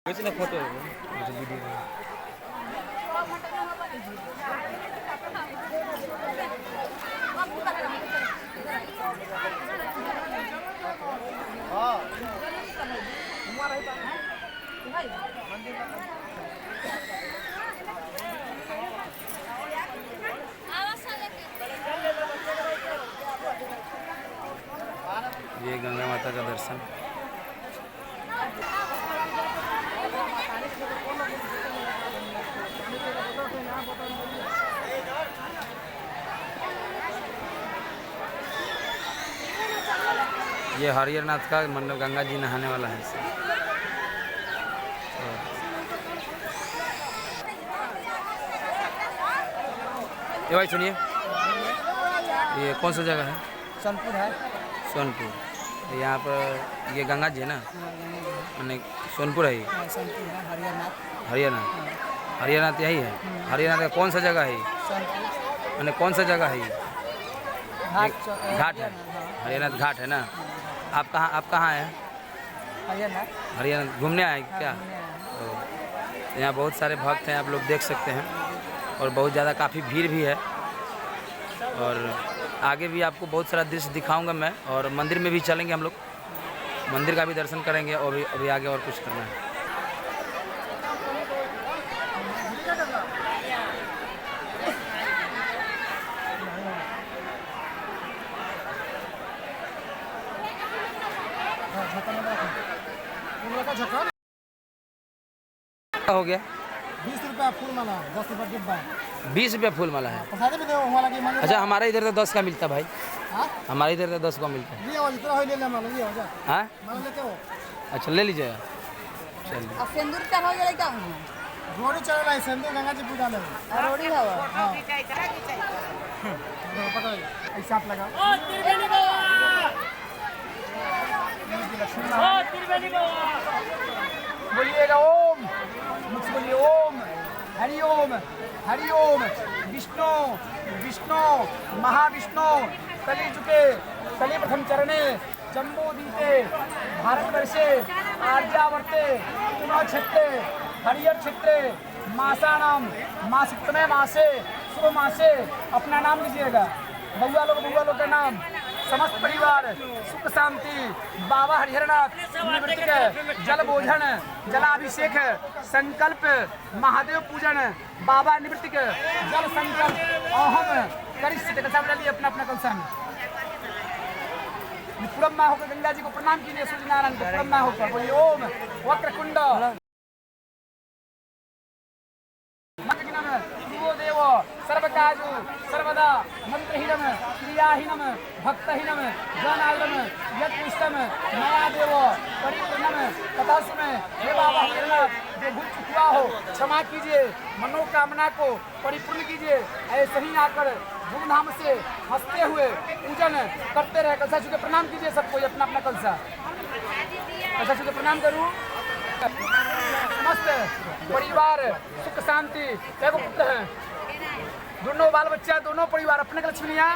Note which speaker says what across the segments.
Speaker 1: Photo ये गंगा माता का दर्शन। ये हरिहरनाथ का मतलब गंगा जी नहाने वाला है। ये भाई सुनिए, ये कौन सा जगह है?
Speaker 2: सोनपुर है।
Speaker 1: सोनपुर। यहाँ पर ये गंगा जी है ना, मैंने सोनपुर है ये।
Speaker 2: सोनपुर है, हरिहरनाथ।
Speaker 1: हरियाणा, हरियाणा यही है। हरियाणा का कौन सा जगह है? मैंने कौन सा जगह है? घाट है, हरियाणा घाट है ना। आप कहाँ हैं? हरियाणा घूमने आए क्या? तो यहाँ बहुत सारे भक्त हैं, आप लोग देख सकते हैं, और बहुत ज़्यादा काफ़ी भीड़ भी है। और आगे भी आपको बहुत सारा दृश्य दिखाऊंगा मैं, और मंदिर में भी चलेंगे हम लोग, मंदिर का भी दर्शन करेंगे, और अभी आगे और कुछ करना है। हो गया
Speaker 2: 20 रुपया फूल माला, 10 रुपया डिब्बा।
Speaker 1: 20 रुपया फूल माला है।
Speaker 2: प्रसाद भी दो माला की माला।
Speaker 1: अच्छा, हमारे इधर तो 10 का मिलता भाई।
Speaker 2: हां,
Speaker 1: हमारे इधर तो 10 का मिलता है।
Speaker 2: ये हो जितना हो ले ले माला, ये हो जा।
Speaker 1: हाँ,
Speaker 2: माला लेते हो?
Speaker 1: अच्छा ले लीजिएगा। चलिए।
Speaker 3: अब सिंदूर चढ़ा जाए क्या?
Speaker 2: रोड़ी चढ़ रहा है, सिंदूर गंगा जी पूजा में।
Speaker 3: रोड़ी हवा।
Speaker 2: हां, पकड़ ऐसा आप लगा।
Speaker 4: ओ त्रिवेणी बाबा,
Speaker 2: बोलिएगा ओम, मुझसे बोलिए ओम, हरि ओम, हरि ओम। विष्णु विष्णु महाविष्णु कली चुके कली प्रथम चरणे जम्बूदीते भारतवर्षे आर्यावर्ते क्षेत्रे हरिहर क्षेत्रे मासानाम मासिकतमे मासे शुभ मासे। अपना नाम लीजिएगा, बउआ लोग का नाम, समस्त परिवार सुख शांति। बाबा हरिहरनाथ निवृत्तिक जल बोझन जलाभिषेक संकल्प महादेव पूजन बाबा निवृत्तिक जल संकल्प अहम करिष्यते। अपना अपना कलसा में पुरमा होकर गंगा जी को प्रणाम कीजिए, सूर्य नारायण को पुरमा होकर बोलिए ओम वक्रकुंड देव सर्वकाजु सर्वदा मंत्रहीनम क्रियाहीनम भक्तहीनम जनार्दन यत्पुष्टम नया देव परिपूर्णम तथा सुने। हे बाबा हरिहरनाथ, जो भूल चुका हो क्षमा कीजिए, मनोकामना को परिपूर्ण कीजिए। ऐसे ही आकर धूमधाम से हंसते हुए पूजन करते रहे। कलसा छू के प्रणाम कीजिए सबको, अपना अपना कलसा छू के प्रणाम करूँ। समस्त परिवार सुख शांति, एगो पुत्र है, दोनों बाल बच्चा, दोनों परिवार अपने लक्ष्मियाँ,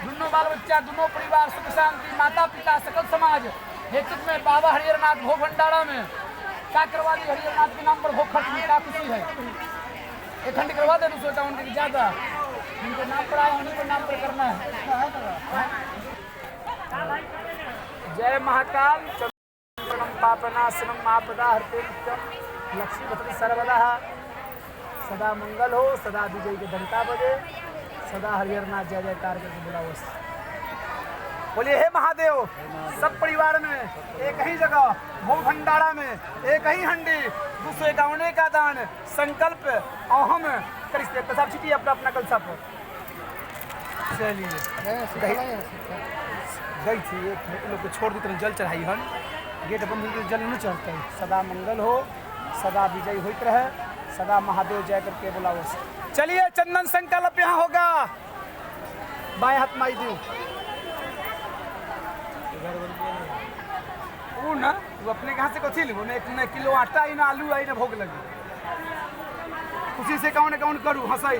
Speaker 2: दोनों बाल बच्चा, दोनों परिवार सुख शांति, माता पिता सकल समाज हेतु में बाबा हरिहरनाथ भोग भंडारा में क्या करवा दी? हरिहरनाथ के नाम पर भोग खर्च में क्या खुशी है? एक खंड करवा दे, 251 ज्यादा जिनके नाम पर आए उन्हीं के नाम पर करना है। जय महाकाल पापनाशनम आपदा हरते नित्यम लक्ष्मी भद्र सर्वदा। सदा मंगल हो, सदा विजय के घंटा बजे, सदा हरिहरनाथ जय जयकार करके बुलाओ। बोलिए हे महादेव, सब परिवार में एक ही जगह भोग भंडारा में एक ही हंडी, दूसरे गावने का दान संकल्प अहम करिष्यते। प्रसाद छीटिए अपना अपना कलसा पर। चलिए गई थी एक लोग को छोड़ दी, तरह जल चढ़ाई हन, गेट बंद हो जल नहीं चढ़ते। सदा मंगल हो, सदा विजय होते रहे, सदा महादेव जय करके बुलाओ। चलिए चंदन संकल्प यहाँ होगा। बाएं हाथ माई दी वो ना, वो अपने कहाँ से कथी लो, न किलो आटा आई ना आलू आई ना भोग लगी, उसी से कौन कौन करूँ हंसाई।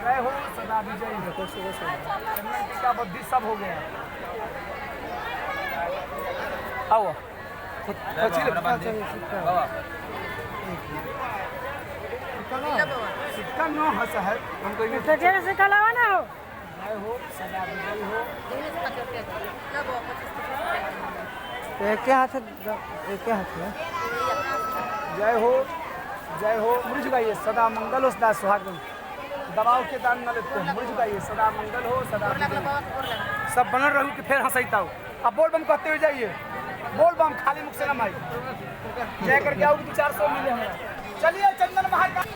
Speaker 2: जय हो, सदा विजय हो, चंदन टीका बुद्धि सब हो गया। आओ सिक्का नो हंस है हमको ये
Speaker 4: तो जेल से कलावा ना हो
Speaker 2: जय हो सदा विजय हो।
Speaker 4: तो एक हाथ एक हाथ है
Speaker 2: जय हो मुड़ झुकाइए सदा मंगल हो सदा सुहाग हो। दबाव के दान न लेते हैं मुड़ झुकाइए सदा मंगल हो सदा विजय हो। सब बनल रहू कि फिर हंसैता हो। अब बोल बम कहते हुए जाइए बोल बम खाली मुख से न माई जय करके आओगे तो 400 मिले हमारा। चलिए चंदन महाकाल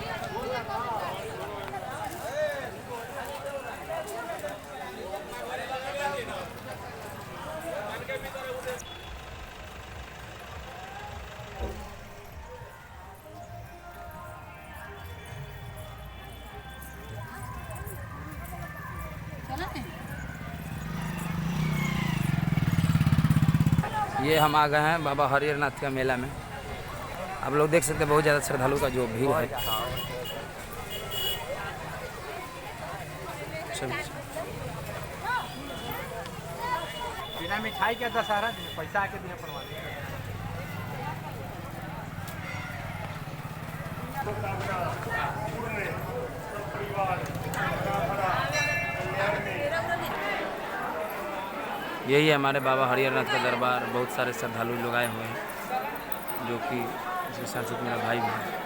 Speaker 1: ये हम आ गए हैं बाबा हरिहरनाथ का मेला में। आप लोग देख सकते हैं बहुत ज़्यादा श्रद्धालु का जो भीड़ है।
Speaker 2: बिना मिठाई के दशहरा पैसा आके दिया परवाह।
Speaker 1: यही है हमारे बाबा हरिहरनाथ का दरबार। बहुत सारे श्रद्धालु लोग आए हुए हैं जो कि इसके साथ साथ मेरा भाई भी है।